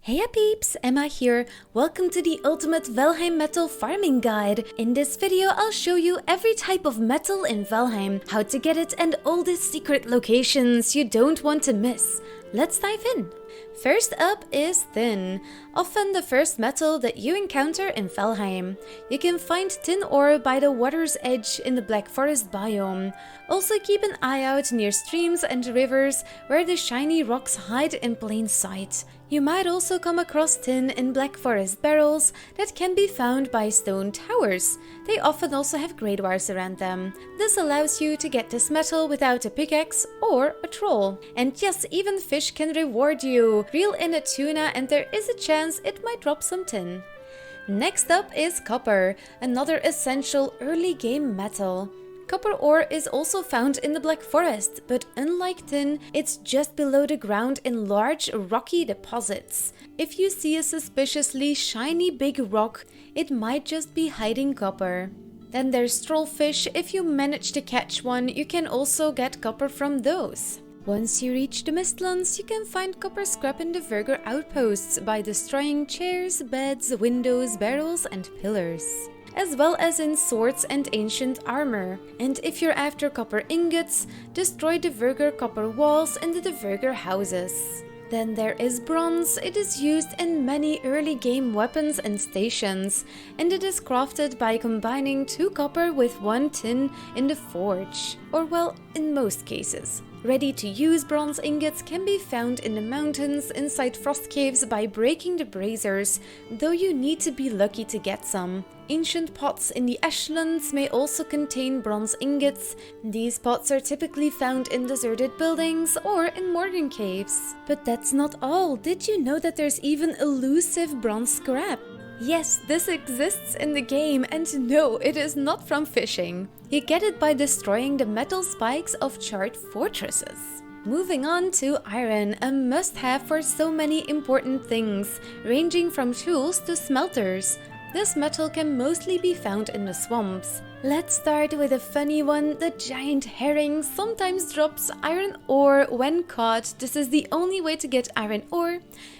Hey peeps, Emma here. Welcome to the ultimate Valheim metal farming guide. In this video I'll show you every type of metal in Valheim, how to get it and all the secret locations you don't want to miss. Let's dive in. First up is tin, often the first metal that you encounter in Valheim. You can find tin ore by the water's edge in the Black Forest biome. Also keep an eye out near streams and rivers where the shiny rocks hide in plain sight. You might also come across tin in Black Forest barrels that can be found by stone towers. They often also have grey wires around them. This allows you to get this metal without a pickaxe or a troll. And yes, even fish can reward you. Reel in a tuna and there is a chance it might drop some tin. Next up is copper, another essential early game metal. Copper ore is also found in the Black Forest, but unlike tin, it's just below the ground in large rocky deposits. If you see a suspiciously shiny big rock, it might just be hiding copper. Then there's trollfish. If you manage to catch one, you can also get copper from those. Once you reach the Mistlands, you can find copper scrap in the Verger outposts by destroying chairs, beds, windows, barrels and pillars, as well as in swords and ancient armor. And if you're after copper ingots, destroy the Verger copper walls and the Verger houses. Then there is bronze. It is used in many early game weapons and stations, and it is crafted by combining 2 copper with 1 tin in the forge, or well, in most cases. Ready-to-use bronze ingots can be found in the mountains inside frost caves by breaking the braziers, though you need to be lucky to get some. Ancient pots in the Ashlands may also contain bronze ingots. These pots are typically found in deserted buildings or in modern caves. But that's not all. Did you know that there's even elusive bronze scrap? Yes, this exists in the game, and no, it is not from fishing. You get it by destroying the metal spikes of charred fortresses. Moving on to iron, a must-have for so many important things, ranging from tools to smelters. This metal can mostly be found in the swamps. Let's start with a funny one. The giant herring sometimes drops iron ore when caught. This is the only way to get iron ore.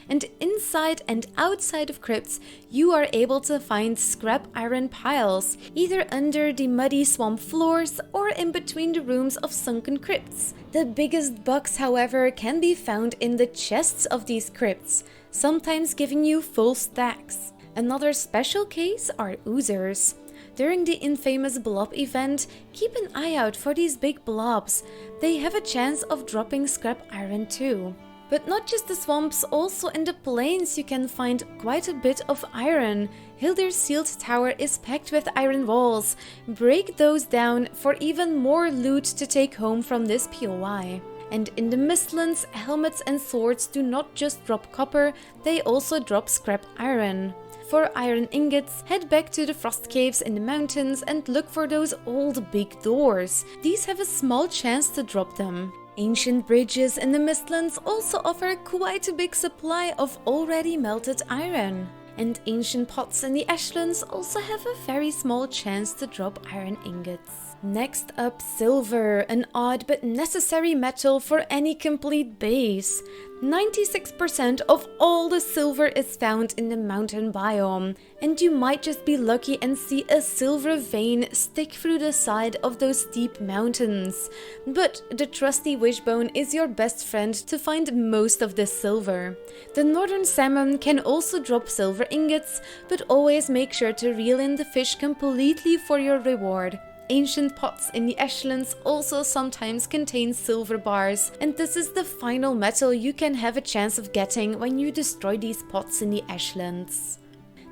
And inside and outside of crypts, you are able to find scrap iron piles, either under the muddy swamp floors or in between the rooms of sunken crypts. The biggest bucks, however, can be found in the chests of these crypts, sometimes giving you full stacks. Another special case are oozers. During the infamous blob event, keep an eye out for these big blobs. They have a chance of dropping scrap iron too. But not just the swamps, also in the plains you can find quite a bit of iron. Hildir's sealed tower is packed with iron walls. Break those down for even more loot to take home from this POI. And in the Mistlands, helmets and swords do not just drop copper, they also drop scrap iron. For iron ingots, head back to the frost caves in the mountains and look for those old big doors. These have a small chance to drop them. Ancient bridges in the Mistlands also offer quite a big supply of already melted iron. And ancient pots in the Ashlands also have a very small chance to drop iron ingots. Next up, silver, an odd but necessary metal for any complete base. 96% of all the silver is found in the mountain biome, and you might just be lucky and see a silver vein stick through the side of those steep mountains. But the trusty wishbone is your best friend to find most of this silver. The northern salmon can also drop silver ingots, but always make sure to reel in the fish completely for your reward. Ancient pots in the Ashlands also sometimes contain silver bars, and this is the final metal you can have a chance of getting when you destroy these pots in the Ashlands.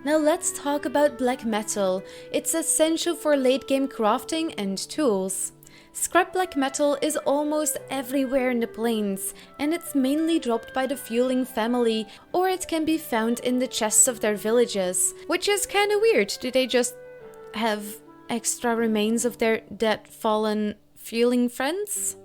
Now let's talk about black metal. It's essential for late game crafting and tools. Scrap black metal is almost everywhere in the plains, and it's mainly dropped by the fueling family, or it can be found in the chests of their villages, which is kinda weird. Do they just have extra remains of their dead fallen fueling friends?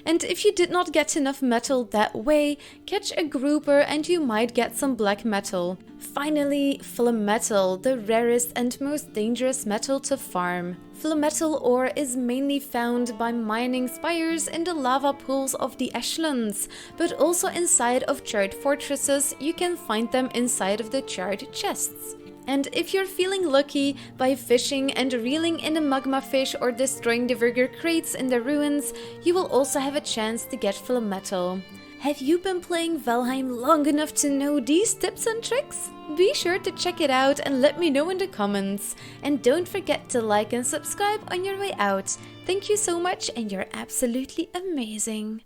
And if you did not get enough metal that way, catch a grouper and you might get some black metal. Finally, flame metal, the rarest and most dangerous metal to farm. Flame metal ore is mainly found by mining spires in the lava pools of the Ashlands, but also inside of charred fortresses. You can find them inside of the charred chests. And if you're feeling lucky by fishing and reeling in a magma fish or destroying the Virger crates in the ruins, you will also have a chance to get flame metal. Have you been playing Valheim long enough to know these tips and tricks? Be sure to check it out and let me know in the comments. And don't forget to like and subscribe on your way out. Thank you so much and you're absolutely amazing.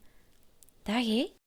Dag hè?